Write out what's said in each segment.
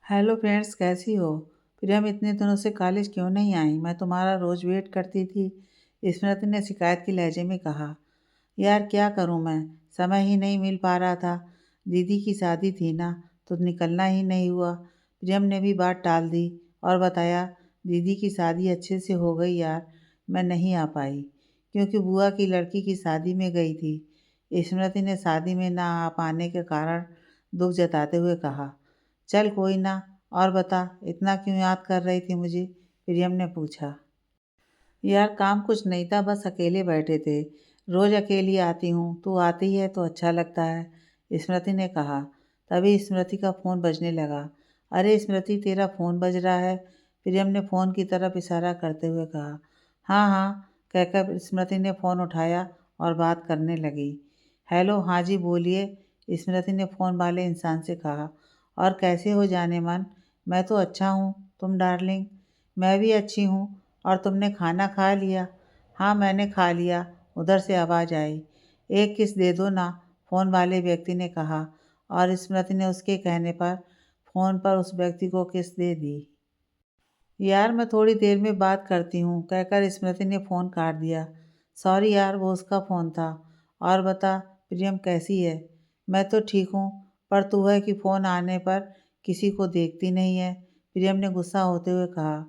Hello friends, कैसी हो? प्रियम, इतने दिनों से कॉलेज क्यों नहीं आई? मैं तुम्हारा रोज़ वेट करती थी। स्मृति ने शिकायत के लहजे में कहा। यार क्या करूं मैं, समय ही नहीं मिल पा रहा था। दीदी की शादी थी ना, तो निकलना ही नहीं हुआ। प्रियम ने भी बात टाल दी और बताया, दीदी की शादी अच्छे से हो गई यार, मैं नहीं आ पाई क्योंकि बुआ की लड़की की शादी में गई थी। स्मृति ने शादी में ना आ पाने के कारण दुख जताते हुए कहा। चल कोई ना, और बता, इतना क्यों याद कर रही थी मुझे? प्रियम ने पूछा। यार काम कुछ नहीं था, बस अकेले बैठे थे। रोज अकेली आती हूँ, तू आती है तो अच्छा लगता है, स्मृति ने कहा। तभी स्मृति का फ़ोन बजने लगा। अरे स्मृति, तेरा फ़ोन बज रहा है, प्रियम ने फ़ोन की तरफ इशारा करते हुए कहा। हाँ हाँ, कहकर स्मृति ने फ़ोन उठाया और बात करने लगी। हेलो, हाँ जी बोलिए, स्मृति ने फ़ोन वाले इंसान से कहा। और कैसे हो जाने मन? मैं तो अच्छा हूँ, तुम डार्लिंग? मैं भी अच्छी हूँ। और तुमने खाना खा लिया? हाँ मैंने खा लिया, उधर से आवाज़ आई। एक किस दे दो ना, फ़ोन वाले व्यक्ति ने कहा। और स्मृति ने उसके कहने पर फ़ोन पर उस व्यक्ति को किस दे दी। यार मैं थोड़ी देर में बात करती हूँ, कहकर स्मृति ने फ़ोन काट दिया। सॉरी यार, वो उसका फ़ोन था। और बता, प्रियम कैसी है? मैं तो ठीक हूँ, पर तू है कि फ़ोन आने पर किसी को देखती नहीं है, प्रियम ने गुस्सा होते हुए कहा।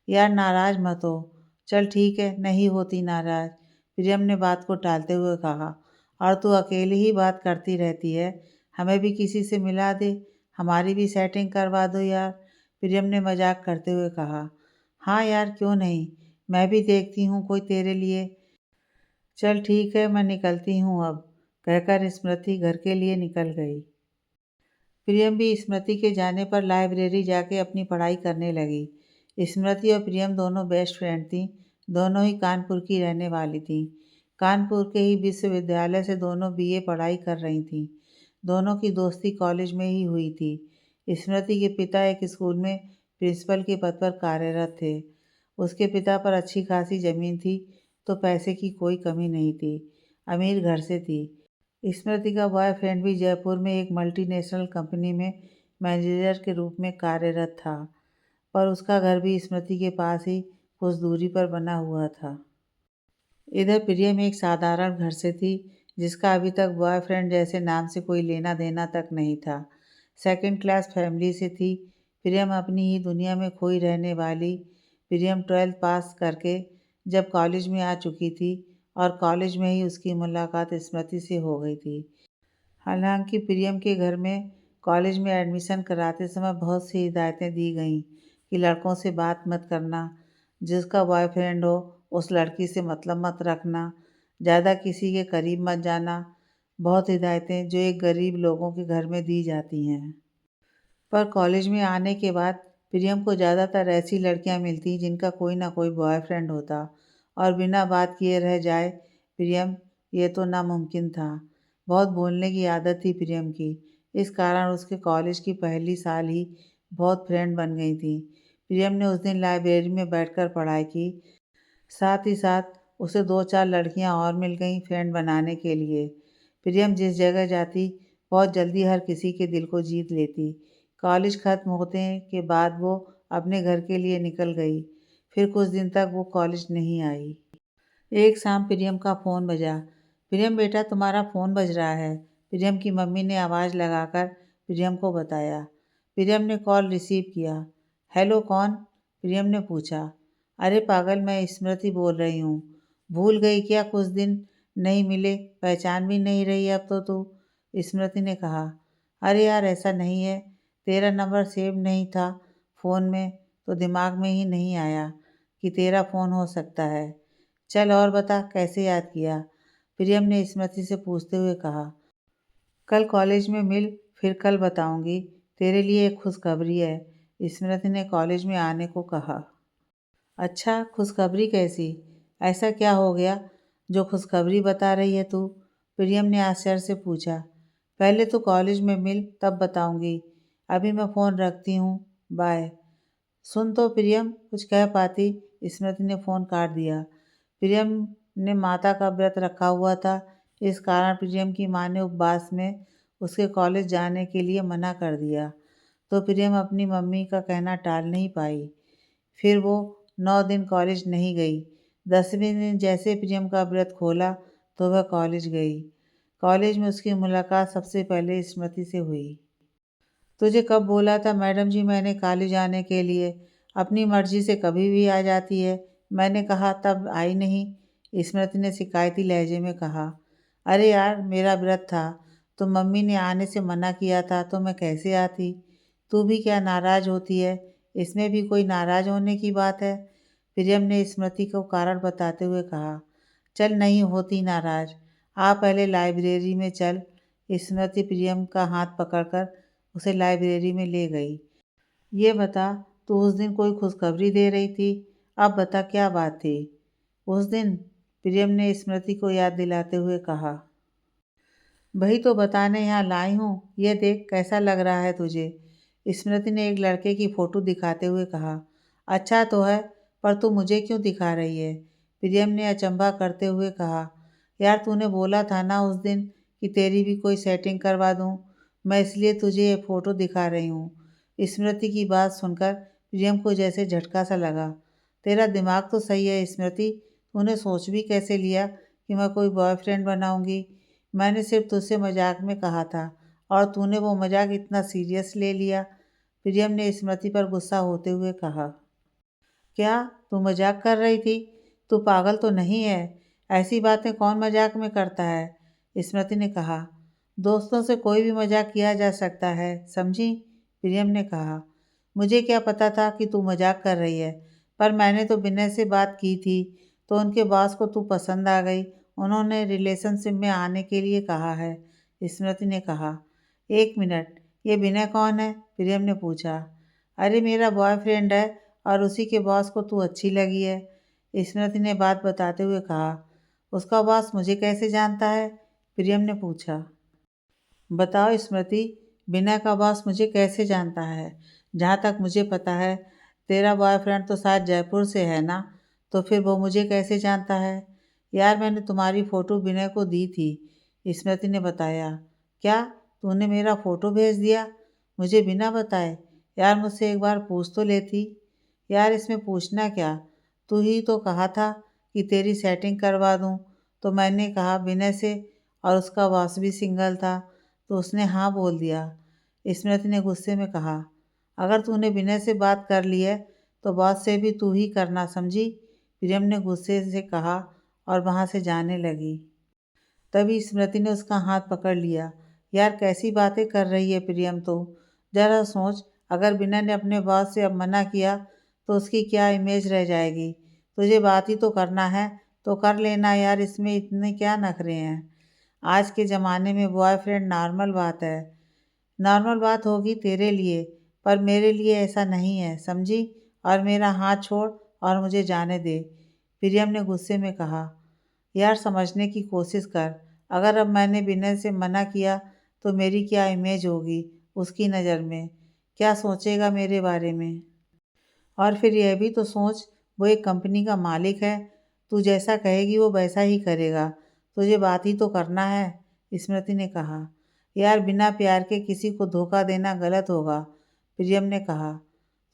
यार नाराज़ मत हो। चल ठीक है, नहीं होती नाराज़, प्रियम ने बात को टालते हुए कहा। और तू अकेली ही बात करती रहती है, हमें भी किसी से मिला दे, हमारी भी सेटिंग करवा दो यार, प्रियम ने मजाक करते हुए कहा। हाँ यार क्यों नहीं, मैं भी देखती हूँ कोई तेरे लिए। चल ठीक है, मैं निकलती हूँ अब, कहकर स्मृति घर के लिए निकल गई। प्रियम भी स्मृति के जाने पर लाइब्रेरी जाके अपनी पढ़ाई करने लगी। स्मृति और प्रियम दोनों बेस्ट फ्रेंड थीं। दोनों ही कानपुर की रहने वाली थीं। कानपुर के ही विश्वविद्यालय से दोनों बीए पढ़ाई कर रही थीं। दोनों की दोस्ती कॉलेज में ही हुई थी। स्मृति के पिता एक स्कूल में प्रिंसिपल के पद पर कार्यरत थे। उसके पिता पर अच्छी खासी ज़मीन थी, तो पैसे की कोई कमी नहीं थी। अमीर घर से थी। स्मृति का बॉयफ्रेंड भी जयपुर में एक मल्टीनेशनल कंपनी में मैनेजर के रूप में कार्यरत था, पर उसका घर भी स्मृति के पास ही कुछ दूरी पर बना हुआ था। इधर प्रियम एक साधारण घर से थी, जिसका अभी तक बॉयफ्रेंड जैसे नाम से कोई लेना देना तक नहीं था। सेकंड क्लास फैमिली से थी। प्रियम अपनी ही दुनिया में खोई रहने वाली। प्रियम 12th पास करके जब कॉलेज में आ चुकी थी, और कॉलेज में ही उसकी मुलाकात स्मृति से हो गई थी। हालांकि प्रियम के घर में कॉलेज में एडमिशन कराते समय बहुत सी हिदायतें दी गईं कि लड़कों से बात मत करना, जिसका बॉयफ्रेंड हो उस लड़की से मतलब मत रखना, ज़्यादा किसी के करीब मत जाना। बहुत हिदायतें जो एक गरीब लोगों के घर में दी जाती हैं। पर कॉलेज में आने के बाद प्रियम को ज़्यादातर ऐसी लड़कियां मिलती जिनका कोई ना कोई बॉयफ्रेंड होता, और बिना बात किए रह जाए प्रियम, ये तो नामुमकिन था। बहुत बोलने की आदत थी प्रियम की, इस कारण उसके कॉलेज की पहली साल ही बहुत फ्रेंड बन गई थी। प्रियम ने उस दिन लाइब्रेरी में बैठकर पढ़ाई की। साथ ही साथ उसे दो चार लड़कियां और मिल गईं फ्रेंड बनाने के लिए। प्रियम जिस जगह जाती, बहुत जल्दी हर किसी के दिल को जीत लेती। कॉलेज खत्म होने के बाद वो अपने घर के लिए निकल गई। फिर कुछ दिन तक वो कॉलेज नहीं आई। एक शाम प्रियम का फ़ोन बजा। प्रियम बेटा, तुम्हारा फ़ोन बज रहा है, प्रियम की मम्मी ने आवाज़ लगाकर प्रियम को बताया। प्रियम ने कॉल रिसीव किया। हेलो कौन? प्रियम ने पूछा। अरे पागल, मैं स्मृति बोल रही हूँ। भूल गई क्या? कुछ दिन नहीं मिले, पहचान भी नहीं रही अब तो तू, स्मृति ने कहा। अरे यार ऐसा नहीं है, तेरा नंबर सेव नहीं था फ़ोन में, तो दिमाग में ही नहीं आया कि तेरा फ़ोन हो सकता है। चल और बता, कैसे याद किया? प्रियम ने स्मृति से पूछते हुए कहा। कल कॉलेज में मिल, फिर कल बताऊंगी। तेरे लिए एक खुशखबरी है, स्मृति ने कॉलेज में आने को कहा। अच्छा, खुशखबरी कैसी? ऐसा क्या हो गया जो खुशखबरी बता रही है तू? प्रियम ने आश्चर्य से पूछा। पहले तो कॉलेज में मिल, तब बताऊंगी। अभी मैं फ़ोन रखती हूँ, बाय। सुन तो प्रियम, कुछ कह पाती, स्मृति ने फ़ोन काट दिया। प्रियम ने माता का व्रत रखा हुआ था, इस कारण प्रियम की माँ ने उपवास में उसके कॉलेज जाने के लिए मना कर दिया। तो प्रियम अपनी मम्मी का कहना टाल नहीं पाई। फिर वो 9 दिन कॉलेज नहीं गई। 10वें दिन जैसे प्रियम का व्रत खोला तो वह कॉलेज गई। कॉलेज में उसकी मुलाकात सबसे पहले स्मृति से हुई। तुझे कब बोला था मैडम जी मैंने कॉलेज आने के लिए? अपनी मर्जी से कभी भी आ जाती है। मैंने कहा तब आई नहीं। स्मृति ने शिकायती लहजे में कहा। अरे यार मेरा व्रत था, तो मम्मी ने आने से मना किया था तो मैं कैसे आती? तू भी क्या नाराज़ होती है? इसमें भी कोई नाराज़ होने की बात है? प्रियम ने स्मृति को कारण बताते हुए कहा। चल नहीं होती नाराज़, आ पहले लाइब्रेरी में चल। स्मृति प्रियम का हाथ पकड़कर उसे लाइब्रेरी में ले गई। ये बता, तू उस दिन कोई खुशखबरी दे रही थी, अब बता क्या बात थी? उस दिन, प्रियम ने स्मृति को याद दिलाते हुए कहा। वही तो बताने यहाँ लाई हूँ, ये देख कैसा लग रहा है तुझे? स्मृति ने एक लड़के की फ़ोटो दिखाते हुए कहा। अच्छा तो है, पर तू मुझे क्यों दिखा रही है? प्रियम ने अचंभा करते हुए कहा। यार तूने बोला था ना उस दिन कि तेरी भी कोई सेटिंग करवा दूँ, मैं इसलिए तुझे ये फ़ोटो दिखा रही हूँ। स्मृति की बात सुनकर प्रियम को जैसे झटका सा लगा। तेरा दिमाग तो सही है स्मृति, तूने सोच भी कैसे लिया कि मैं कोई बॉयफ्रेंड बनाऊँगी? मैंने सिर्फ तुझसे मजाक में कहा था और तूने वो मजाक इतना सीरियस ले लिया। प्रियम ने स्मृति पर गुस्सा होते हुए कहा। क्या तू मजाक कर रही थी? तू पागल तो नहीं है? ऐसी बातें कौन मजाक में करता है? स्मृति ने कहा। दोस्तों से कोई भी मजाक किया जा सकता है, समझी? प्रियम ने कहा। मुझे क्या पता था कि तू मजाक कर रही है, पर मैंने तो विनय से बात की थी, तो उनके बॉस को तू पसंद आ गई। उन्होंने रिलेशनशिप में आने के लिए कहा है। स्मृति ने कहा। एक मिनट, ये विनय कौन है? प्रियम ने पूछा। अरे मेरा बॉयफ्रेंड है और उसी के बॉस को तू अच्छी लगी है। स्मृति ने बात बताते हुए कहा। उसका बॉस मुझे कैसे जानता है? प्रियम ने पूछा। बताओ स्मृति, विनय का बॉस मुझे कैसे जानता है? जहाँ तक मुझे पता है तेरा बॉयफ्रेंड तो शायद जयपुर से है ना, तो फिर वो मुझे कैसे जानता है? यार मैंने तुम्हारी फ़ोटो विनय को दी थी, स्मृति ने बताया। क्या तूने मेरा फ़ोटो भेज दिया मुझे बिना बताए? यार मुझसे एक बार पूछ तो लेती। यार इसमें पूछना क्या, तू ही तो कहा था कि तेरी सेटिंग करवा दूँ, तो मैंने कहा विनय से, और उसका बॉस भी सिंगल था तो उसने हाँ बोल दिया। स्मृति ने गुस्से में कहा। अगर तूने विनय से बात कर ली है तो बॉस से भी तू ही करना, समझी? प्रियम ने गुस्से से कहा और वहाँ से जाने लगी। तभी स्मृति ने उसका हाथ पकड़ लिया। यार कैसी बातें कर रही है प्रियम तो? जरा सोच, अगर विनय ने अपने बॉस से अब मना किया तो उसकी क्या इमेज रह जाएगी? तुझे बात ही तो करना है तो कर लेना यार, इसमें इतने क्या नखरे हैं? आज के ज़माने में बॉयफ्रेंड नॉर्मल बात है। नॉर्मल बात होगी तेरे लिए, पर मेरे लिए ऐसा नहीं है, समझी? और मेरा हाथ छोड़ और मुझे जाने दे। प्रियम ने गुस्से में कहा। यार समझने की कोशिश कर, अगर अब मैंने विनय से मना किया तो मेरी क्या इमेज होगी उसकी नज़र में? क्या सोचेगा मेरे बारे में? और फिर यह भी तो सोच, वो एक कंपनी का मालिक है, तू जैसा कहेगी वो वैसा ही करेगा। तुझे बात ही तो करना है, स्मृति ने कहा। यार बिना प्यार के किसी को धोखा देना गलत होगा, प्रियम ने कहा।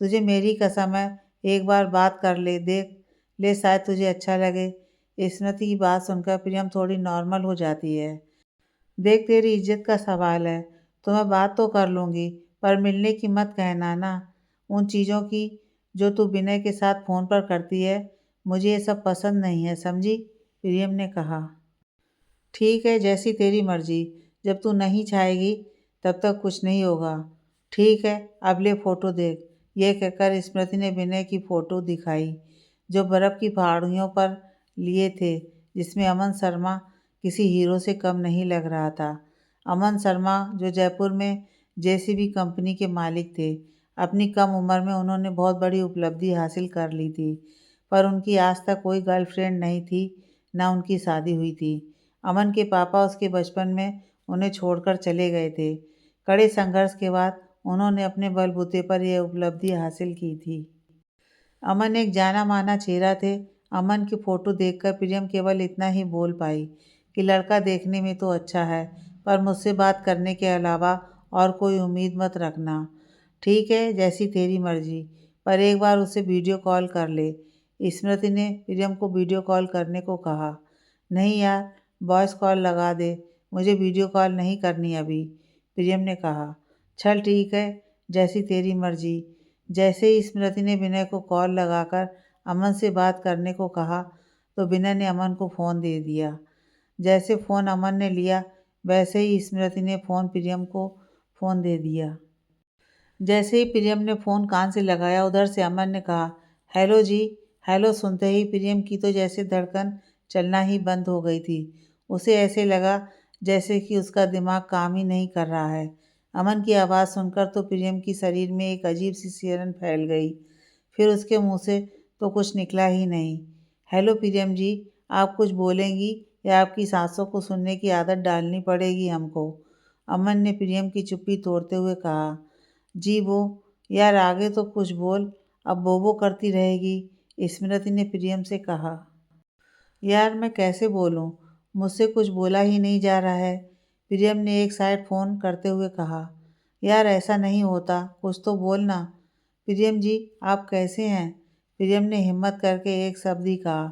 तुझे मेरी कसम है, एक बार बात कर ले, देख ले, शायद तुझे अच्छा लगे। स्मृति की बात सुनकर प्रियम थोड़ी नॉर्मल हो जाती है। देख तेरी इज्जत का सवाल है तो मैं बात तो कर लूँगी, पर मिलने की मत कहना ना। उन चीज़ों की जो तू विनय के साथ फ़ोन पर करती है, मुझे ये सब पसंद नहीं है, समझी? प्रियम ने कहा। ठीक है, जैसी तेरी मर्ज़ी, जब तू नहीं चाहेगी तब तक कुछ नहीं होगा। ठीक है, अब ले फ़ोटो देख। ये कहकर स्मृति ने विनय की फ़ोटो दिखाई, जो बर्फ़ की पहाड़ियों पर लिए थे, जिसमें अमन शर्मा किसी हीरो से कम नहीं लग रहा था। अमन शर्मा जो जयपुर में जेसीबी कंपनी के मालिक थे। अपनी कम उम्र में उन्होंने बहुत बड़ी उपलब्धि हासिल कर ली थी, पर उनकी आज तक कोई गर्लफ्रेंड नहीं थी, ना उनकी शादी हुई थी। अमन के पापा उसके बचपन में उन्हें छोड़कर चले गए थे। कड़े संघर्ष के बाद उन्होंने अपने बलबूते पर यह उपलब्धि हासिल की थी। अमन एक जाना माना चेहरा थे। अमन की फ़ोटो देखकर प्रियम केवल इतना ही बोल पाई कि लड़का देखने में तो अच्छा है, पर मुझसे बात करने के अलावा और कोई उम्मीद मत रखना। ठीक है, जैसी तेरी मर्जी, पर एक बार उसे वीडियो कॉल कर ले। स्मृति ने प्रियम को वीडियो कॉल करने को कहा। नहीं यार, वॉइस कॉल लगा दे, मुझे वीडियो कॉल नहीं करनी अभी, प्रियम ने कहा। चल ठीक है, जैसी तेरी मर्जी। जैसे ही स्मृति ने विनय को कॉल लगाकर अमन से बात करने को कहा तो विनय ने अमन को फ़ोन दे दिया। जैसे फ़ोन अमन ने लिया वैसे ही स्मृति ने प्रियम को फ़ोन दे दिया। जैसे ही प्रियम ने फ़ोन कान से लगाया उधर से अमन ने कहा, हेलो जी। हेलो सुनते ही प्रियम की तो जैसे धड़कन चलना ही बंद हो गई थी। उसे ऐसे लगा जैसे कि उसका दिमाग काम ही नहीं कर रहा है। अमन की आवाज़ सुनकर तो प्रियम की शरीर में एक अजीब सी सिहरन फैल गई। फिर उसके मुंह से तो कुछ निकला ही नहीं। हेलो प्रियम जी, आप कुछ बोलेंगी या आपकी सांसों को सुनने की आदत डालनी पड़ेगी हमको? अमन ने प्रियम की चुप्पी तोड़ते हुए कहा। जी वो, यार आगे तो कुछ बोल, अब वो करती रहेगी, स्मृति ने प्रियम से कहा। यार मैं कैसे बोलूं, मुझसे कुछ बोला ही नहीं जा रहा है, प्रियम ने एक साइड फ़ोन करते हुए कहा। यार ऐसा नहीं होता, कुछ तो बोलना। प्रियम जी आप कैसे हैं? प्रियम ने हिम्मत करके एक शब्द ही कहा।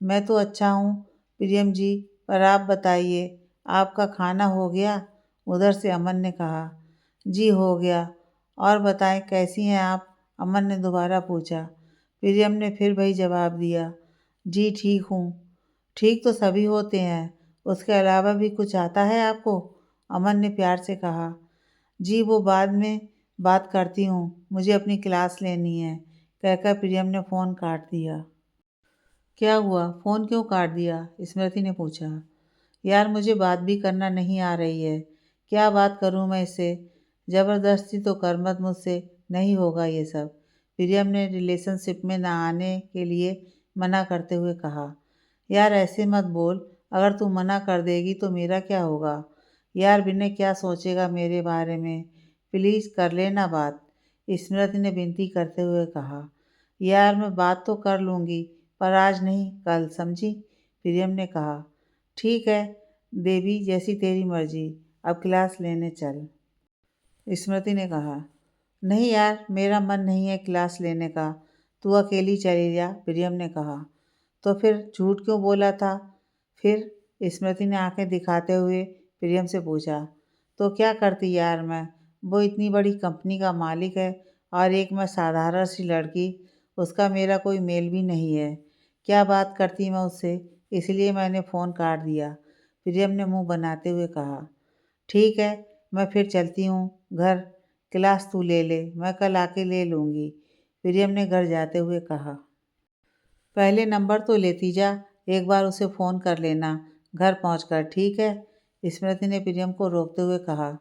मैं तो अच्छा हूँ प्रियम जी, पर आप बताइए, आपका खाना हो गया? उधर से अमन ने कहा। जी हो गया। और बताएं कैसी हैं आप? अमन ने दोबारा पूछा। प्रियम ने फिर वही जवाब दिया। जी ठीक हूँ। ठीक तो सभी होते हैं, उसके अलावा भी कुछ आता है आपको? अमन ने प्यार से कहा। जी वो बाद में बात करती हूँ, मुझे अपनी क्लास लेनी है, कहकर प्रियम ने फ़ोन काट दिया। क्या हुआ, फ़ोन क्यों काट दिया? स्मृति ने पूछा। यार मुझे बात भी करना नहीं आ रही है, क्या बात करूँ मैं इससे? ज़बरदस्ती तो कर मत मुझसे, नहीं होगा ये सब, प्रियम ने रिलेशनशिप में ना आने के लिए मना करते हुए कहा। यार ऐसे मत बोल, अगर तू मना कर देगी तो मेरा क्या होगा? यार विनय क्या सोचेगा मेरे बारे में? प्लीज़ कर लेना बात, स्मृति ने विनती करते हुए कहा। यार मैं बात तो कर लूँगी, पर आज नहीं कल, समझी? प्रियम ने कहा। ठीक है देवी, जैसी तेरी मर्जी, अब क्लास लेने चल, स्मृति ने कहा। नहीं यार, मेरा मन नहीं है क्लास लेने का, तू अकेली चली जा, प्रियम ने कहा। तो फिर झूठ क्यों बोला था? फिर स्मृति ने आंखें दिखाते हुए प्रियम से पूछा। तो क्या करती यार मैं, वो इतनी बड़ी कंपनी का मालिक है और एक मैं साधारण सी लड़की, उसका मेरा कोई मेल भी नहीं है, क्या बात करती मैं उससे, इसलिए मैंने फ़ोन काट दिया, प्रियम ने मुंह बनाते हुए कहा। ठीक है, मैं फिर चलती हूँ घर, क्लास तू ले ले, मैं कल आके ले लूँगी, प्रियम ने घर जाते हुए कहा। पहले नंबर तो लेती जा, एक बार उसे फ़ोन कर लेना घर पहुंचकर, ठीक है? स्मृति ने प्रियम को रोकते हुए कहा।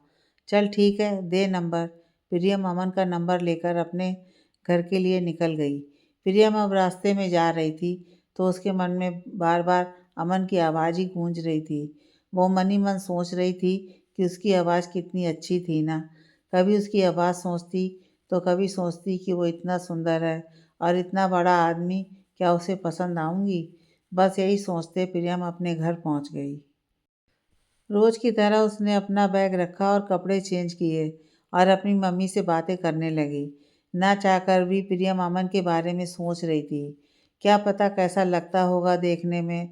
चल ठीक है, दे नंबर। प्रियम अमन का नंबर लेकर अपने घर के लिए निकल गई। प्रियम अब रास्ते में जा रही थी तो उसके मन में बार बार अमन की आवाज़ ही गूंज रही थी। वो मन ही मन सोच रही थी कि उसकी आवाज़ कितनी अच्छी थी ना। कभी उसकी आवाज़ सोचती तो कभी सोचती कि वो इतना सुंदर है और इतना बड़ा आदमी, क्या उसे पसंद आऊंगी? बस यही सोचते प्रियम अपने घर पहुंच गई। रोज की तरह उसने अपना बैग रखा और कपड़े चेंज किए और अपनी मम्मी से बातें करने लगी। ना चाहकर भी प्रियम अमन के बारे में सोच रही थी। क्या पता कैसा लगता होगा देखने में।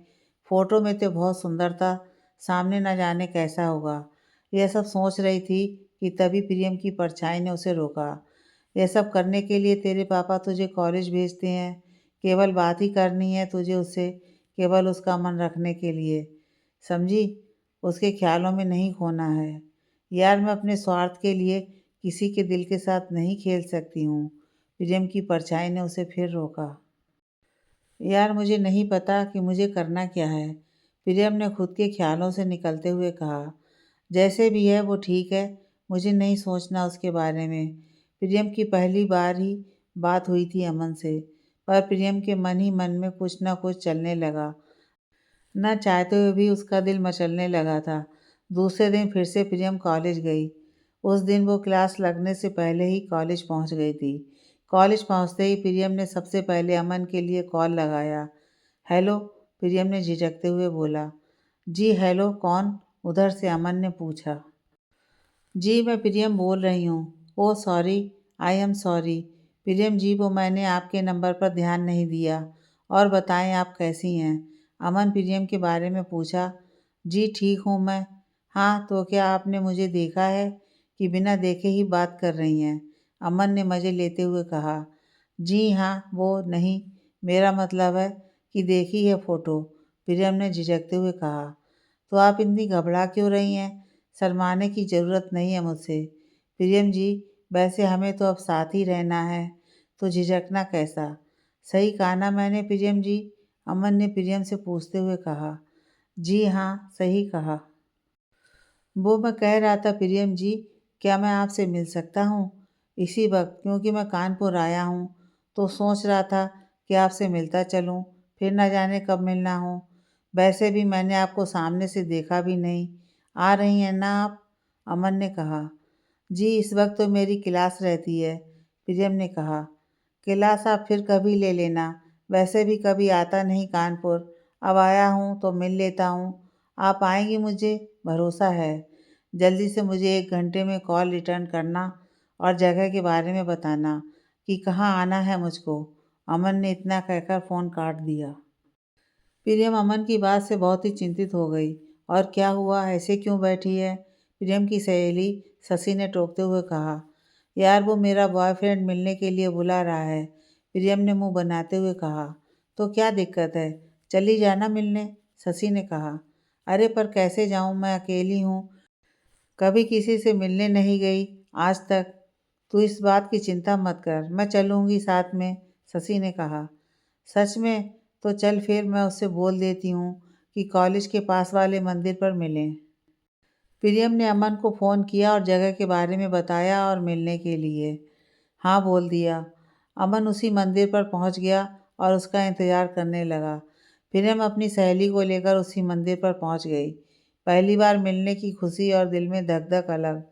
फोटो में तो बहुत सुंदर था, सामने न जाने कैसा होगा। यह सब सोच रही थी कि तभी प्रियम की परछाई ने उसे रोका। यह सब करने के लिए तेरे पापा तुझे कॉलेज भेजते हैं, केवल बात ही करनी है तुझे उससे, केवल उसका मन रखने के लिए, समझी? उसके ख्यालों में नहीं खोना है। यार मैं अपने स्वार्थ के लिए किसी के दिल के साथ नहीं खेल सकती हूँ, प्रियम की परछाई ने उसे फिर रोका। यार मुझे नहीं पता कि मुझे करना क्या है, प्रियम ने खुद के ख्यालों से निकलते हुए कहा। जैसे भी है वो ठीक है, मुझे नहीं सोचना उसके बारे में। प्रियम की पहली बार ही बात हुई थी अमन से, पर प्रियम के मन ही मन में कुछ न कुछ चलने लगा। न चाहते हुए भी उसका दिल मचलने लगा था। दूसरे दिन फिर से प्रियम कॉलेज गई। उस दिन वो क्लास लगने से पहले ही कॉलेज पहुंच गई थी। कॉलेज पहुंचते ही प्रियम ने सबसे पहले अमन के लिए कॉल लगाया। हेलो, प्रियम ने झिझकते हुए बोला। जी हेलो, कौन? उधर से अमन ने पूछा। जी मैं प्रियम बोल रही हूँ। Oh sorry, I am sorry. Priyam ji, वो मैंने आपके नंबर पर ध्यान नहीं दिया। और बताएं, आप कैसी हैं? अमन प्रियम के बारे में पूछा। जी ठीक हूँ मैं। हाँ, तो क्या आपने मुझे देखा है कि बिना देखे ही बात कर रही हैं? अमन ने मज़े लेते हुए कहा। जी हाँ, वो नहीं, मेरा मतलब है कि देखी है फ़ोटो, प्रियम ने झिझकते हुए कहा। तो आप इतनी घबरा क्यों रही हैं? शर्माने की ज़रूरत नहीं है मुझसे। प्रियम जी, वैसे हमें तो अब साथ ही रहना है, तो झिझकना कैसा? सही कहा ना मैंने प्रियम जी? अमन ने प्रियम से पूछते हुए कहा। जी हाँ, सही कहा। वो मैं कह रहा था प्रियम जी, क्या मैं आपसे मिल सकता हूँ इसी वक्त? क्योंकि मैं कानपुर आया हूँ, तो सोच रहा था कि आपसे मिलता चलूँ, फिर न जाने कब मिलना हो। वैसे भी मैंने आपको सामने से देखा भी नहीं। आ रही हैं ना आप? अमन ने कहा। जी, इस वक्त तो मेरी क्लास रहती है, प्रियम ने कहा। क्लास आप फिर कभी ले लेना, वैसे भी कभी आता नहीं कानपुर, अब आया हूँ तो मिल लेता हूँ। आप आएंगी, मुझे भरोसा है। जल्दी से मुझे 1 घंटे में कॉल रिटर्न करना और जगह के बारे में बताना कि कहाँ आना है मुझको। अमन ने इतना कहकर फ़ोन काट दिया। प्रियम अमन की बात से बहुत ही चिंतित हो गई। और क्या हुआ, ऐसे क्यों बैठी है? प्रियम की सहेली शशि ने टोकते हुए कहा। यार, वो मेरा बॉयफ्रेंड मिलने के लिए बुला रहा है, प्रियम ने मुंह बनाते हुए कहा। तो क्या दिक्कत है, चली जाना मिलने, शशि ने कहा। अरे पर कैसे जाऊं, मैं अकेली हूँ, कभी किसी से मिलने नहीं गई आज तक। तू इस बात की चिंता मत कर, मैं चलूँगी साथ में, शशि ने कहा। सच में? तो चल फिर मैं उससे बोल देती हूँ कि कॉलेज के पास वाले मंदिर पर मिलें। प्रियम ने अमन को फ़ोन किया और जगह के बारे में बताया और मिलने के लिए हाँ बोल दिया। अमन उसी मंदिर पर पहुंच गया और उसका इंतज़ार करने लगा। प्रियम अपनी सहेली को लेकर उसी मंदिर पर पहुंच गई। पहली बार मिलने की खुशी और दिल में धक-धक अलग।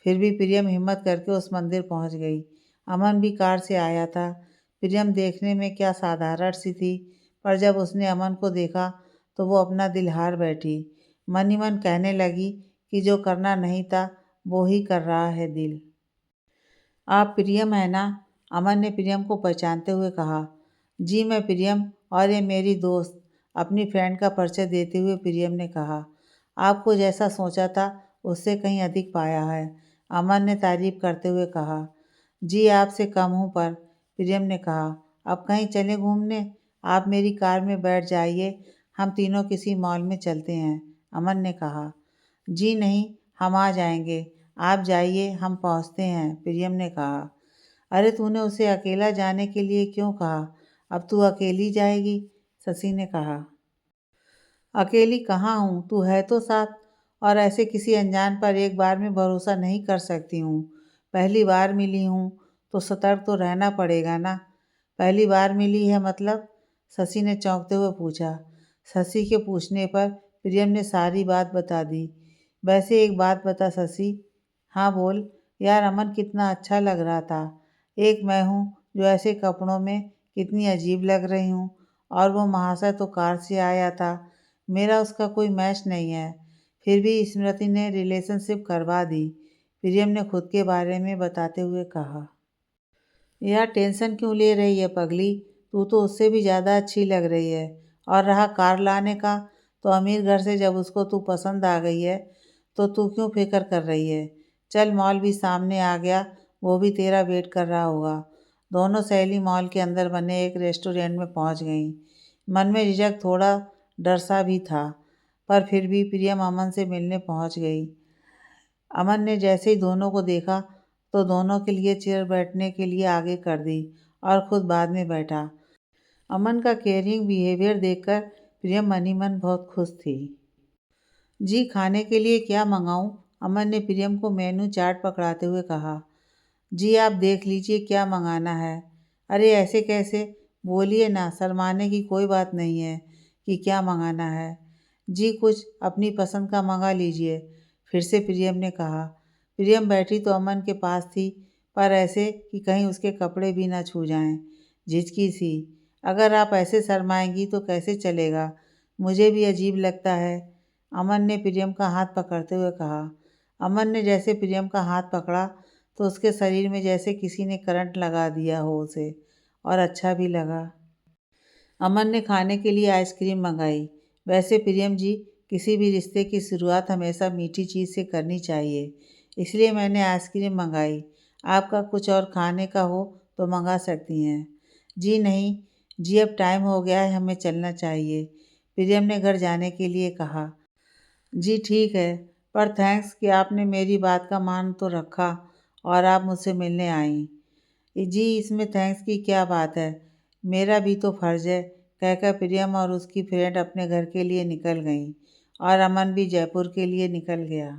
फिर भी प्रियम हिम्मत करके उस मंदिर पहुंच गई। अमन भी कार से आया था। प्रियम देखने में क्या साधारण सी थी, पर जब उसने अमन को देखा तो वो अपना दिल हार बैठी। मन ही मन कहने लगी कि जो करना नहीं था वो ही कर रहा है दिल। आप प्रियम है ना? अमन ने प्रियम को पहचानते हुए कहा। जी मैं प्रियम, और ये मेरी दोस्त, अपनी फ्रेंड का परिचय देते हुए प्रियम ने कहा। आपको जैसा सोचा था उससे कहीं अधिक पाया है, अमन ने तारीफ करते हुए कहा। जी आपसे कम हूँ पर, प्रियम ने कहा। अब कहीं चलें घूमने? आप मेरी कार में बैठ जाइए, हम तीनों किसी मॉल में चलते हैं, अमन ने कहा। जी नहीं, हम आ जाएंगे, आप जाइए, हम पहुंचते हैं, प्रियम ने कहा। अरे तूने उसे अकेला जाने के लिए क्यों कहा? अब तू अकेली जाएगी, शशि ने कहा। अकेली कहाँ हूँ, तू है तो साथ। और ऐसे किसी अनजान पर एक बार में भरोसा नहीं कर सकती हूँ। पहली बार मिली हूँ तो सतर्क तो रहना पड़ेगा ना। पहली बार मिली है मतलब? शशि ने चौंकते हुए पूछा। शशि के पूछने पर प्रियम ने सारी बात बता दी। वैसे एक बात बता शशि। हाँ बोल। यार, अमन कितना अच्छा लग रहा था। एक मैं हूँ जो ऐसे कपड़ों में कितनी अजीब लग रही हूँ, और वो महाशय तो कार से आया था। मेरा उसका कोई मैच नहीं है, फिर भी स्मृति ने रिलेशनशिप करवा दी, प्रियम ने खुद के बारे में बताते हुए कहा। यार टेंशन क्यों ले रही है पगली, तू तो उससे भी ज़्यादा अच्छी लग रही है। और रहा कार लाने का, तो अमीर घर से जब उसको तू पसंद आ गई है तो तू क्यों फिक्र कर रही है? चल, मॉल भी सामने आ गया, वो भी तेरा वेट कर रहा होगा। दोनों सहेली मॉल के अंदर बने एक रेस्टोरेंट में पहुंच गईं। मन में झिझक, थोड़ा डर सा भी था, पर फिर भी प्रियम अमन से मिलने पहुंच गई। अमन ने जैसे ही दोनों को देखा तो दोनों के लिए चेयर बैठने के लिए आगे कर दी और खुद बाद में बैठा। अमन का केयरिंग बिहेवियर देखकर प्रियम मन ही मन बहुत खुश थी। जी खाने के लिए क्या मंगाऊं? अमन ने प्रियम को मेनू चार्ट पकड़ाते हुए कहा। जी आप देख लीजिए क्या मंगाना है। अरे ऐसे कैसे, बोलिए ना, शर्माने की कोई बात नहीं है कि क्या मंगाना है। जी कुछ अपनी पसंद का मंगा लीजिए, फिर से प्रियम ने कहा। प्रियम बैठी तो अमन के पास थी, पर ऐसे कि कहीं उसके कपड़े भी ना छू जाएं। झिझकी सी। अगर आप ऐसे शर्माएंगी तो कैसे चलेगा, मुझे भी अजीब लगता है, अमन ने प्रियम का हाथ पकड़ते हुए कहा। अमन ने जैसे प्रियम का हाथ पकड़ा तो उसके शरीर में जैसे किसी ने करंट लगा दिया हो उसे, और अच्छा भी लगा। अमन ने खाने के लिए आइसक्रीम मंगाई। वैसे प्रियम जी, किसी भी रिश्ते की शुरुआत हमेशा मीठी चीज़ से करनी चाहिए, इसलिए मैंने आइसक्रीम मंगाई। आपका कुछ और खाने का हो तो मंगा सकती हैं। जी नहीं जी, अब टाइम हो गया है, हमें चलना चाहिए, प्रियम ने घर जाने के लिए कहा। जी ठीक है, पर थैंक्स कि आपने मेरी बात का मान तो रखा और आप मुझसे मिलने आईं। जी इसमें थैंक्स की क्या बात है, मेरा भी तो फ़र्ज़ है, कहकर प्रियम और उसकी फ्रेंड अपने घर के लिए निकल गईं और अमन भी जयपुर के लिए निकल गया।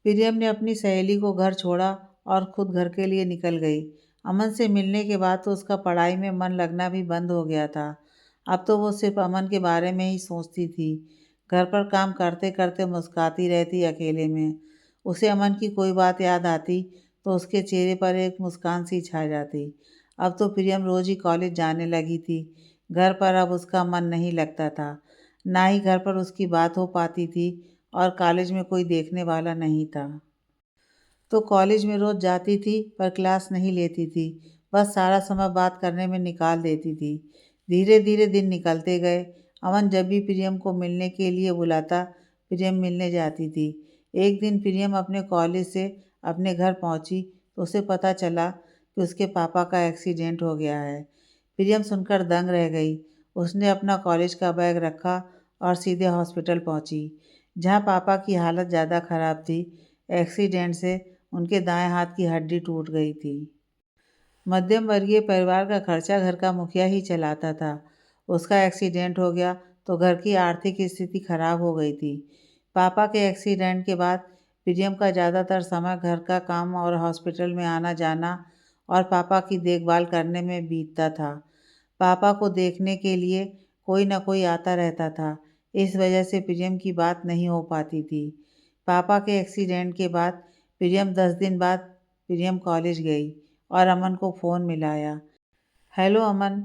प्रियम ने अपनी सहेली को घर छोड़ा और खुद घर के लिए निकल गई। अमन से मिलने के बाद तो उसका पढ़ाई में मन लगना भी बंद हो गया था। अब तो वो सिर्फ अमन के बारे में ही सोचती थी। घर पर काम करते करते मुस्कुराती रहती अकेले में। उसे अमन की कोई बात याद आती तो उसके चेहरे पर एक मुस्कान सी छा जाती। अब तो प्रियम रोज़ ही कॉलेज जाने लगी थी। घर पर अब उसका मन नहीं लगता था। ना ही घर पर उसकी बात हो पाती थी और कॉलेज में कोई देखने वाला नहीं था। तो कॉलेज में रोज़ जाती थी पर क्लास नहीं लेती थी, बस सारा समय बात करने में निकाल देती थी। धीरे धीरे दिन निकलते गए। अमन जब भी प्रियम को मिलने के लिए बुलाता, प्रियम मिलने जाती थी। एक दिन प्रियम अपने कॉलेज से अपने घर पहुंची तो उसे पता चला कि उसके पापा का एक्सीडेंट हो गया है। प्रियम सुनकर दंग रह गई। उसने अपना कॉलेज का बैग रखा और सीधे हॉस्पिटल पहुंची, जहां पापा की हालत ज़्यादा ख़राब थी। एक्सीडेंट से उनके दाएं हाथ की हड्डी टूट गई थी। मध्यम वर्गीय परिवार का खर्चा घर का मुखिया ही चलाता था। उसका एक्सीडेंट हो गया तो घर की आर्थिक स्थिति खराब हो गई थी। पापा के एक्सीडेंट के बाद प्रियम का ज़्यादातर समय घर का काम और हॉस्पिटल में आना जाना और पापा की देखभाल करने में बीतता था। पापा को देखने के लिए कोई न कोई आता रहता था। इस वजह से प्रियम की बात नहीं हो पाती थी। पापा के एक्सीडेंट के बाद प्रियम 10 दिन बाद प्रियम कॉलेज गई और अमन को फ़ोन मिलाया। हेलो अमन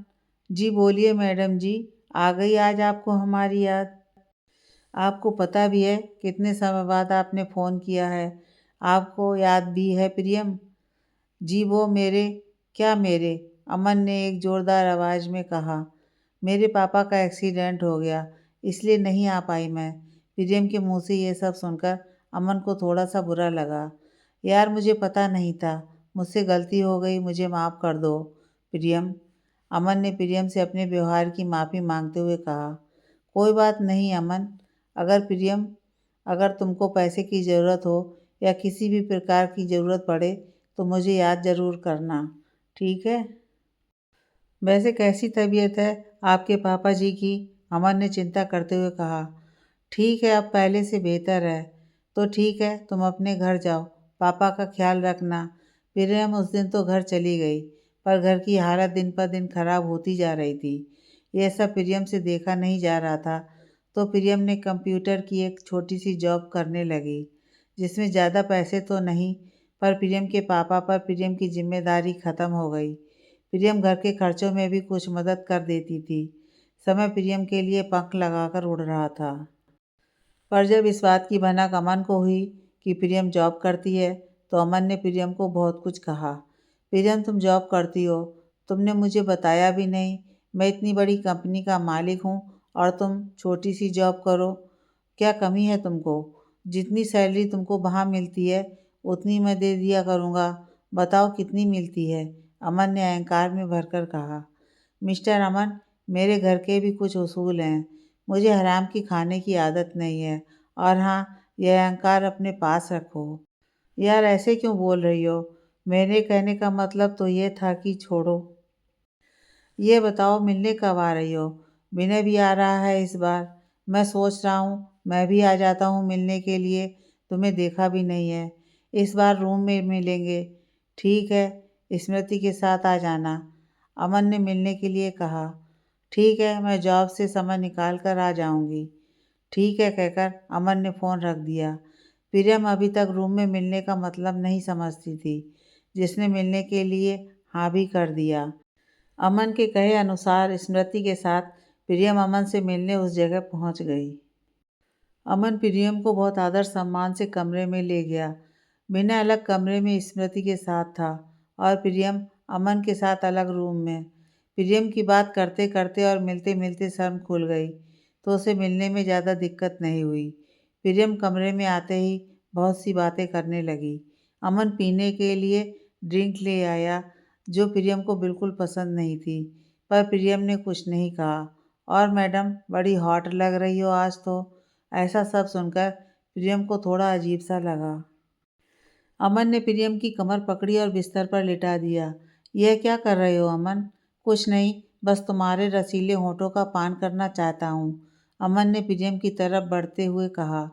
जी, बोलिए मैडम जी, आ गई आज आपको हमारी याद। आपको पता भी है कितने समय बाद आपने फ़ोन किया है। आपको याद भी है प्रियम जी। वो मेरे क्या मेरे, अमन ने एक ज़ोरदार आवाज़ में कहा। मेरे पापा का एक्सीडेंट हो गया, इसलिए नहीं आ पाई मैं। प्रियम के मुंह से ये सब सुनकर अमन को थोड़ा सा बुरा लगा। यार मुझे पता नहीं था, मुझसे गलती हो गई, मुझे माफ़ कर दो प्रियम। अमन ने प्रियम से अपने व्यवहार की माफ़ी मांगते हुए कहा। कोई बात नहीं अमन, अगर तुमको पैसे की ज़रूरत हो या किसी भी प्रकार की ज़रूरत पड़े तो मुझे याद ज़रूर करना, ठीक है। वैसे कैसी तबीयत है आपके पापा जी की, अमन ने चिंता करते हुए कहा। ठीक है, अब पहले से बेहतर है। तो ठीक है, तुम अपने घर जाओ, पापा का ख्याल रखना। प्रियम उस दिन तो घर चली गई, पर घर की हालत दिन पर दिन खराब होती जा रही थी। यह सब प्रियम से देखा नहीं जा रहा था, तो प्रियम ने कंप्यूटर की एक छोटी सी जॉब करने लगी, जिसमें ज़्यादा पैसे तो नहीं, पर प्रियम के पापा पर प्रियम की जिम्मेदारी ख़त्म हो गई। प्रियम घर के खर्चों में भी कुछ मदद कर देती थी। समय प्रियम के लिए पंख लगाकर उड़ रहा था। पर जब इस बात की भनक अमन को हुई कि प्रियम जॉब करती है, तो अमन ने प्रियम को बहुत कुछ कहा। प्रियम तुम जॉब करती हो, तुमने मुझे बताया भी नहीं। मैं इतनी बड़ी कंपनी का मालिक हूँ और तुम छोटी सी जॉब करो, क्या कमी है तुमको? जितनी सैलरी तुमको वहाँ मिलती है उतनी मैं दे दिया करूँगा, बताओ कितनी मिलती है? अमन ने अहंकार में भरकर कहा। मिस्टर अमन, मेरे घर के भी कुछ उसूल हैं। मुझे हराम की खाने की आदत नहीं है। और हाँ, यह अहंकार अपने पास रखो। यार ऐसे क्यों बोल रही हो? मेरे कहने का मतलब तो ये था कि छोड़ो। ये बताओ मिलने कब आ रही हो? विनय भी आ रहा है इस बार। मैं सोच रहा हूँ मैं भी आ जाता हूँ मिलने के लिए, तुम्हें देखा भी नहीं है। इस बार रूम में मिलेंगे। ठीक है, स्मृति के साथ आ जाना, अमन ने मिलने के लिए कहा। ठीक है, मैं जॉब से समय निकाल कर आ जाऊँगी। ठीक है कहकर अमन ने फ़ोन रख दिया। प्रियम अभी तक रूम में मिलने का मतलब नहीं समझती थी, जिसने मिलने के लिए हाँ भी कर दिया। अमन के कहे अनुसार स्मृति के साथ प्रियम अमन से मिलने उस जगह पहुंच गई। अमन प्रियम को बहुत आदर सम्मान से कमरे में ले गया। बिना अलग कमरे में स्मृति के साथ था और प्रियम अमन के साथ अलग रूम में। प्रियम की बात करते करते और मिलते मिलते शर्म खुल गई तो उसे मिलने में ज़्यादा दिक्कत नहीं हुई। प्रियम कमरे में आते ही बहुत सी बातें करने लगी। अमन पीने के लिए ड्रिंक ले आया जो प्रियम को बिल्कुल पसंद नहीं थी, पर प्रियम ने कुछ नहीं कहा। और मैडम बड़ी हॉट लग रही हो आज तो। ऐसा सब सुनकर प्रियम को थोड़ा अजीब सा लगा। अमन ने प्रियम की कमर पकड़ी और बिस्तर पर लिटा दिया। यह क्या कर रहे हो अमन? कुछ नहीं, बस तुम्हारे रसीले होठों का पान करना चाहता हूँ, अमन ने प्रियम की तरफ बढ़ते हुए कहा।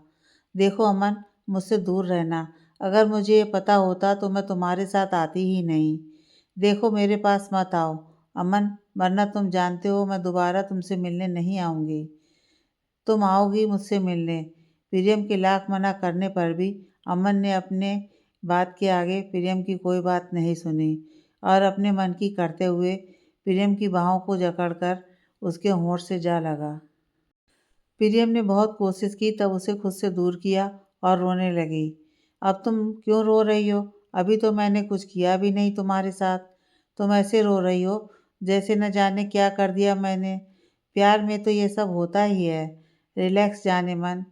देखो अमन, मुझसे दूर रहना। अगर मुझे ये पता होता तो मैं तुम्हारे साथ आती ही नहीं। देखो मेरे पास मत आओ अमन, वरना तुम जानते हो मैं दोबारा तुमसे मिलने नहीं आऊँगी। तुम आओगी मुझसे मिलने। प्रियम के लाख मना करने पर भी अमन ने अपने बात के आगे प्रियम की कोई बात नहीं सुनी और अपने मन की करते हुए प्रियम की बाहों को जकड़कर उसके होंठ से जा लगा। प्रियम ने बहुत कोशिश की तब उसे खुद से दूर किया और रोने लगी। अब तुम क्यों रो रही हो? अभी तो मैंने कुछ किया भी नहीं तुम्हारे साथ। तुम ऐसे रो रही हो जैसे न जाने क्या कर दिया मैंने। प्यार में तो ये सब होता ही है। रिलैक्स जाने मन।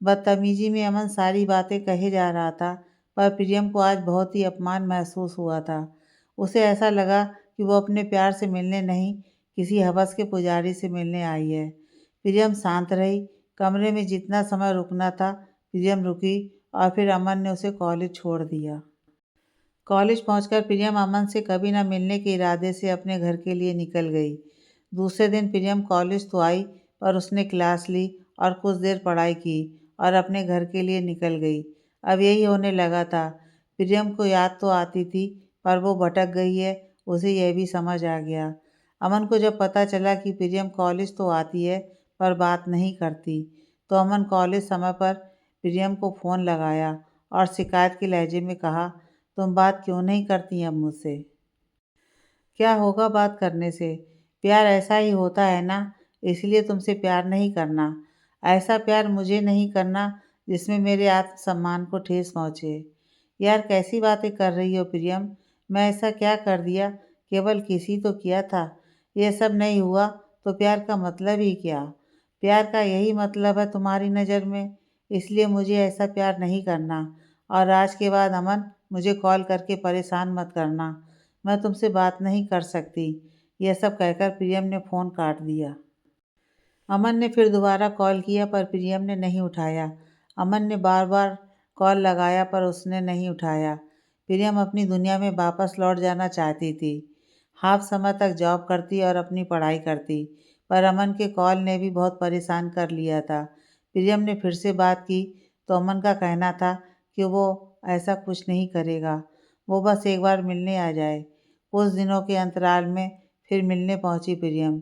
बदतमीजी में अमन सारी बातें कहे जा रहा था, पर प्रियम को आज बहुत ही अपमान महसूस हुआ था। उसे ऐसा लगा कि वो अपने प्यार से मिलने नहीं, किसी हवस के पुजारी से मिलने आई है। प्रियम शांत रही। कमरे में जितना समय रुकना था प्रियम रुकी और फिर अमन ने उसे कॉलेज छोड़ दिया। कॉलेज पहुंचकर प्रियम अमन से कभी न मिलने के इरादे से अपने घर के लिए निकल गई। दूसरे दिन प्रियम कॉलेज तो आई, पर उसने क्लास ली और कुछ देर पढ़ाई की और अपने घर के लिए निकल गई। अब यही होने लगा था। प्रियम को याद तो आती थी, पर वो भटक गई है, उसे यह भी समझ आ गया। अमन को जब पता चला कि प्रियम कॉलेज तो आती है पर बात नहीं करती, तो अमन कॉलेज समय पर प्रियम को फ़ोन लगाया और शिकायत के लहजे में कहा, तुम बात क्यों नहीं करती अब मुझसे? क्या होगा बात करने से? प्यार ऐसा ही होता है ना, इसलिए तुमसे प्यार नहीं करना। ऐसा प्यार मुझे नहीं करना जिसमें मेरे आत्मसम्मान को ठेस पहुँचे। यार कैसी बातें कर रही हो प्रियम? मैं ऐसा क्या कर दिया? केवल किसी तो किया था। ये सब नहीं हुआ तो प्यार का मतलब ही क्या? प्यार का यही मतलब है तुम्हारी नज़र में, इसलिए मुझे ऐसा प्यार नहीं करना। और आज के बाद अमन, मुझे कॉल करके परेशान मत करना। मैं तुमसे बात नहीं कर सकती। यह सब कहकर प्रियम ने फ़ोन काट दिया। अमन ने फिर दोबारा कॉल किया पर प्रियम ने नहीं उठाया। अमन ने बार बार कॉल लगाया पर उसने नहीं उठाया। प्रियम अपनी दुनिया में वापस लौट जाना चाहती थी। हाफ समय तक जॉब करती और अपनी पढ़ाई करती, पर अमन के कॉल ने भी बहुत परेशान कर लिया था। प्रियम ने फिर से बात की तो अमन का कहना था कि वो ऐसा कुछ नहीं करेगा, वो बस एक बार मिलने आ जाए। कुछ दिनों के अंतराल में फिर मिलने पहुंची प्रियम।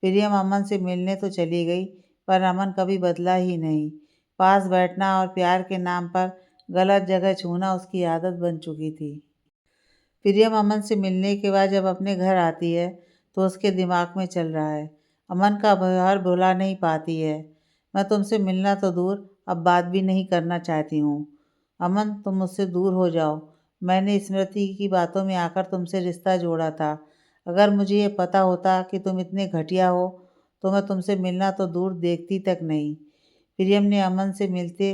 प्रियम अमन से मिलने तो चली गई, पर अमन कभी बदला ही नहीं। पास बैठना और प्यार के नाम पर गलत जगह छूना उसकी आदत बन चुकी थी। प्रियम अमन से मिलने के बाद जब अपने घर आती है तो उसके दिमाग में चल रहा है, अमन का व्यवहार भुला नहीं पाती है। मैं तुमसे मिलना तो दूर, अब बात भी नहीं करना चाहती हूँ। अमन, तुम मुझसे दूर हो जाओ। मैंने स्मृति की बातों में आकर तुमसे रिश्ता जोड़ा था। अगर मुझे ये पता होता कि तुम इतने घटिया हो तो मैं तुमसे मिलना तो दूर देखती तक नहीं। प्रियम ने अमन से मिलते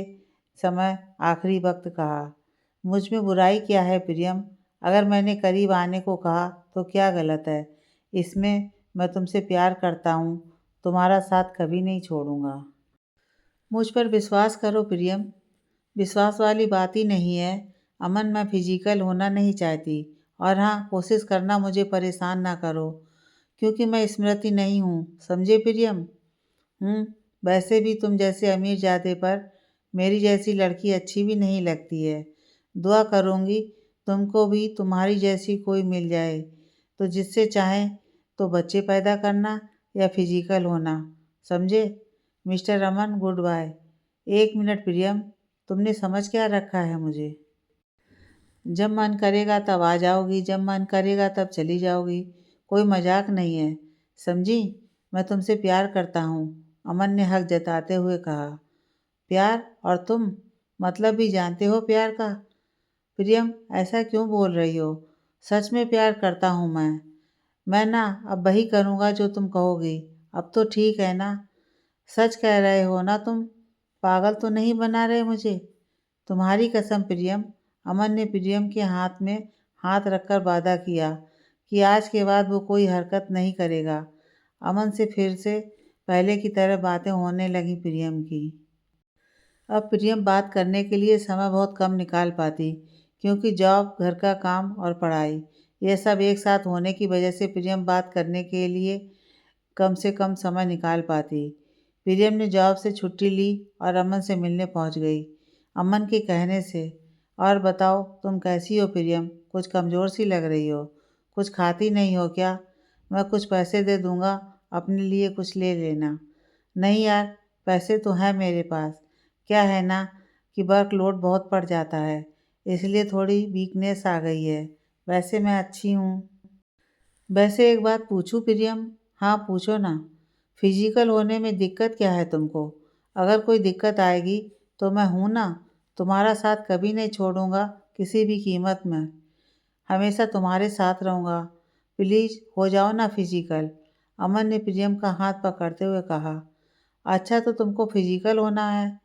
समय आखिरी वक्त कहा। मुझ में बुराई क्या है प्रियम? अगर मैंने करीब आने को कहा तो क्या गलत है इसमें? मैं तुमसे प्यार करता हूँ, तुम्हारा साथ कभी नहीं छोड़ूंगा। मुझ पर विश्वास करो प्रियम। विश्वास वाली बात ही नहीं है अमन, मैं फिजिकल होना नहीं चाहती। और हाँ, कोशिश करना मुझे परेशान ना करो, क्योंकि मैं स्मृति नहीं हूँ, समझे प्रियम? वैसे भी तुम जैसे अमीर जादे पर मेरी जैसी लड़की अच्छी भी नहीं लगती है। दुआ करूँगी तुमको भी तुम्हारी जैसी कोई मिल जाए, तो जिससे चाहें तो बच्चे पैदा करना या फिजिकल होना, समझे? मिस्टर अमन, गुड बाय। एक मिनट प्रियम, तुमने समझ क्या रखा है मुझे? जब मन करेगा तब आ जाओगी, जब मन करेगा तब चली जाओगी। कोई मजाक नहीं है, समझी? मैं तुमसे प्यार करता हूँ, अमन ने हक जताते हुए कहा। प्यार? और तुम मतलब भी जानते हो प्यार का? प्रियम, ऐसा क्यों बोल रही हो? सच में प्यार करता हूँ मैं ना अब वही करूँगा जो तुम कहोगी। अब तो ठीक है ना? सच कह रहे हो ना तुम? पागल तो नहीं बना रहे मुझे? तुम्हारी कसम प्रियम। अमन ने प्रियम के हाथ में हाथ रखकर वादा किया कि आज के बाद वो कोई हरकत नहीं करेगा। अमन से फिर से पहले की तरह बातें होने लगी प्रियम की। अब प्रियम बात करने के लिए समय बहुत कम निकाल पाती, क्योंकि जॉब, घर का काम और पढ़ाई, यह सब एक साथ होने की वजह से प्रियम बात करने के लिए कम से कम समय निकाल पाती। प्रियम ने जॉब से छुट्टी ली और अमन से मिलने पहुंच गई। अमन के कहने से, और बताओ तुम कैसी हो प्रियम? कुछ कमज़ोर सी लग रही हो। कुछ खाती नहीं हो क्या? मैं कुछ पैसे दे दूँगा, अपने लिए कुछ ले लेना। नहीं यार, पैसे तो हैं मेरे पास। क्या है ना कि वर्कलोड बहुत पड़ जाता है, इसलिए थोड़ी वीकनेस आ गई है। वैसे मैं अच्छी हूँ। वैसे एक बात पूछूं प्रियम? हाँ पूछो ना। फिजिकल होने में दिक्कत क्या है तुमको? अगर कोई दिक्कत आएगी तो मैं हूं ना। तुम्हारा साथ कभी नहीं छोड़ूंगा किसी भी कीमत में। हमेशा तुम्हारे साथ रहूंगा। प्लीज़ हो जाओ ना फिजिकल। अमन ने प्रियम का हाथ पकड़ते हुए कहा। अच्छा तो तुमको फिजिकल होना है?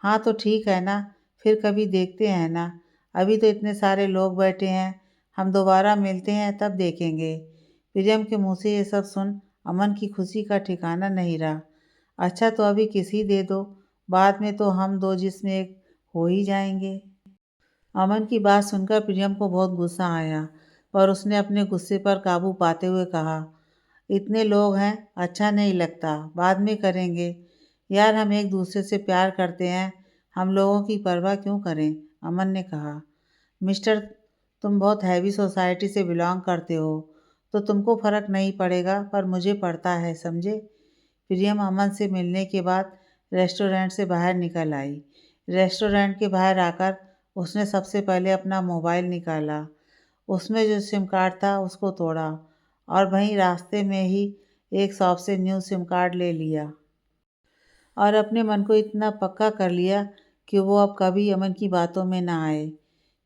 हाँ तो ठीक है ना, फिर कभी देखते हैं ना। अभी तो इतने सारे लोग बैठे हैं, हम दोबारा मिलते हैं तब देखेंगे। प्रियम के मुंह से ये सब सुन अमन की खुशी का ठिकाना नहीं रहा। अच्छा तो अभी किसी दे दो, बाद में तो हम दो जिसमें एक हो ही जाएंगे। अमन की बात सुनकर प्रियम को बहुत गुस्सा आया, पर उसने अपने गुस्से पर काबू पाते हुए कहा, इतने लोग हैं, अच्छा नहीं लगता, बाद में करेंगे। यार हम एक दूसरे से प्यार करते हैं, हम लोगों की परवाह क्यों करें? अमन ने कहा। मिस्टर, तुम बहुत हैवी सोसाइटी से बिलोंग करते हो, तो तुमको फ़र्क नहीं पड़ेगा, पर मुझे पड़ता है, समझे? प्रियम अमन से मिलने के बाद रेस्टोरेंट से बाहर निकल आई। रेस्टोरेंट के बाहर आकर उसने सबसे पहले अपना मोबाइल निकाला। उसमें जो सिम कार्ड था उसको तोड़ा और वहीं रास्ते में ही एक शॉप से न्यू सिम कार्ड ले लिया और अपने मन को इतना पक्का कर लिया कि वो अब कभी अमन की बातों में ना आए।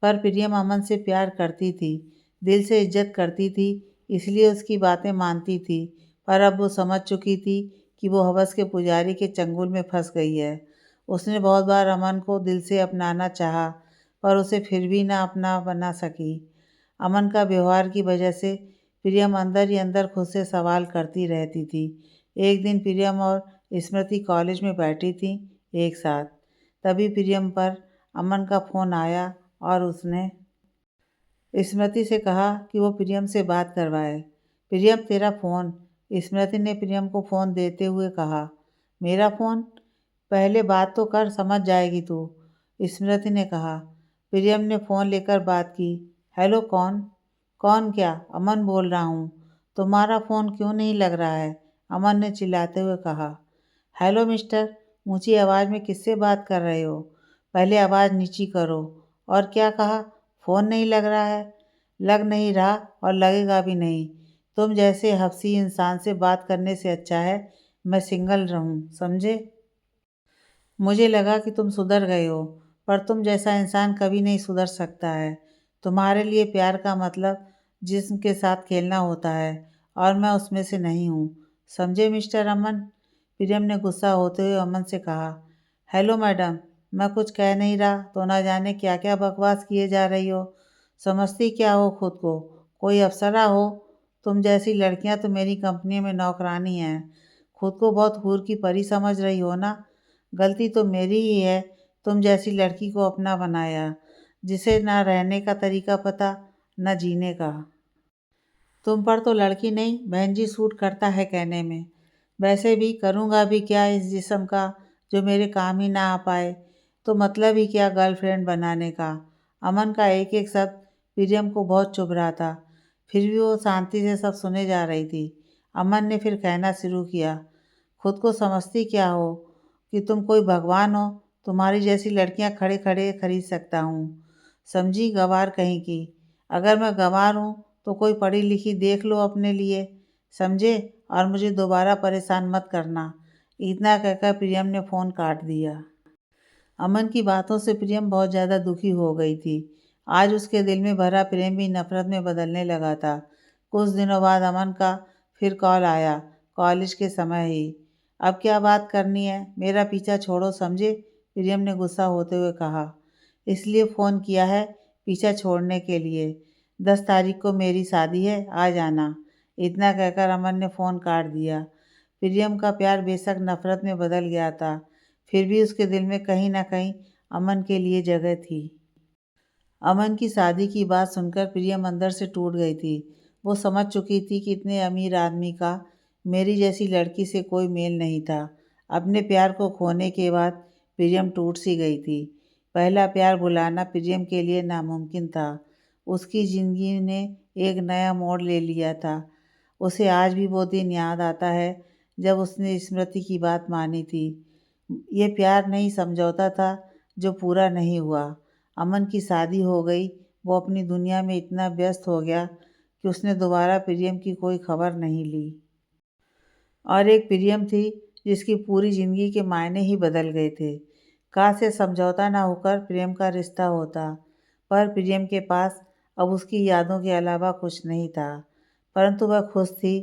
पर प्रियम अमन से प्यार करती थी, दिल से इज्जत करती थी, इसलिए उसकी बातें मानती थी। पर अब वो समझ चुकी थी कि वो हवस के पुजारी के चंगुल में फंस गई है। उसने बहुत बार अमन को दिल से अपनाना चाहा, पर उसे फिर भी ना अपना बना सकी। अमन का व्यवहार की वजह से प्रियम अंदर ही अंदर खुद से सवाल करती रहती थी। एक दिन प्रियम और स्मृति कॉलेज में बैठी थी एक साथ। तभी प्रियम पर अमन का फ़ोन आया और उसने स्मृति से कहा कि वो प्रियम से बात करवाए। प्रियम, तेरा फ़ोन। स्मृति ने प्रियम को फ़ोन देते हुए कहा। मेरा फ़ोन? पहले बात तो कर, समझ जाएगी तू, स्मृति ने कहा। प्रियम ने फ़ोन लेकर बात की। हेलो, कौन? कौन क्या? अमन बोल रहा हूँ। तुम्हारा फ़ोन क्यों नहीं लग रहा है? अमन ने चिल्लाते हुए कहा। हेलो मिस्टर, ऊंची आवाज़ में किससे बात कर रहे हो? पहले आवाज़ नीची करो। और क्या कहा? फ़ोन नहीं लग रहा है? लग नहीं रहा और लगेगा भी नहीं। तुम जैसे हवसी इंसान से बात करने से अच्छा है मैं सिंगल रहूं, समझे? मुझे लगा कि तुम सुधर गए हो, पर तुम जैसा इंसान कभी नहीं सुधर सकता है। तुम्हारे लिए प्यार का मतलब जिस्म के साथ खेलना होता है और मैं उसमें से नहीं हूँ। समझे मिस्टर अमन? प्रियम ने गुस्सा होते हुए अमन से कहा। हेलो मैडम, मैं कुछ कह नहीं रहा तो ना जाने क्या क्या बकवास किए जा रही हो। समझती क्या हो खुद को? कोई अप्सरा हो? तुम जैसी लड़कियां तो मेरी कंपनी में नौकरानी हैं। खुद को बहुत हूर की परी समझ रही हो ना? गलती तो मेरी ही है, तुम जैसी लड़की को अपना बनाया, जिसे ना रहने का तरीका पता, ना जीने का। तुम पर तो लड़की नहीं बहन जी सूट करता है कहने में। वैसे भी करूँगा भी क्या इस जिस्म का जो मेरे काम ही ना आ पाए? तो मतलब ही क्या गर्लफ्रेंड बनाने का? अमन का एक एक शब्द प्रियम को बहुत चुभ रहा था, फिर भी वो शांति से सब सुने जा रही थी। अमन ने फिर कहना शुरू किया। खुद को समझती क्या हो कि तुम कोई भगवान हो? तुम्हारी जैसी लड़कियां खड़े खड़े खरीद सकता हूँ। समझी गंवार कहीं की? अगर मैं गंवार हूँ तो कोई पढ़ी लिखी देख लो अपने लिए, समझे? और मुझे दोबारा परेशान मत करना। इतना कहकर प्रियम ने फ़ोन काट दिया। अमन की बातों से प्रियम बहुत ज़्यादा दुखी हो गई थी। आज उसके दिल में भरा प्रेम भी नफरत में बदलने लगा था। कुछ दिनों बाद अमन का फिर कॉल आया, कॉलेज के समय ही। अब क्या बात करनी है? मेरा पीछा छोड़ो समझे, प्रियम ने गुस्सा होते हुए कहा। इसलिए फ़ोन किया है, पीछा छोड़ने के लिए। 10 तारीख को मेरी शादी है, आ जाना। इतना कहकर अमन ने फ़ोन काट दिया। प्रियम का प्यार बेशक नफरत में बदल गया था, फिर भी उसके दिल में कहीं न कहीं अमन के लिए जगह थी। अमन की शादी की बात सुनकर प्रियम अंदर से टूट गई थी। वो समझ चुकी थी कि इतने अमीर आदमी का मेरी जैसी लड़की से कोई मेल नहीं था। अपने प्यार को खोने के बाद प्रियम टूट सी गई थी। पहला प्यार भुलाना प्रियम के लिए नामुमकिन था। उसकी ज़िंदगी ने एक नया मोड़ ले लिया था। उसे आज भी वो दिन याद आता है जब उसने स्मृति की बात मानी थी। ये प्यार नहीं, समझौता था जो पूरा नहीं हुआ। अमन की शादी हो गई, वो अपनी दुनिया में इतना व्यस्त हो गया कि उसने दोबारा प्रियम की कोई खबर नहीं ली। और एक प्रियम थी जिसकी पूरी ज़िंदगी के मायने ही बदल गए थे। काश ये समझौता ना होकर प्रेम का रिश्ता होता, पर प्रियम के पास अब उसकी यादों के अलावा कुछ नहीं था। परंतु वह खुश थी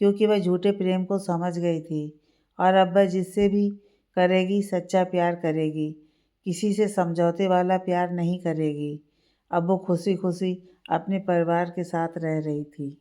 क्योंकि वह झूठे प्रेम को समझ गई थी और अब वह जिससे भी करेगी सच्चा प्यार करेगी, किसी से समझौते वाला प्यार नहीं करेगी। अब वो खुशी खुशी अपने परिवार के साथ रह रही थी।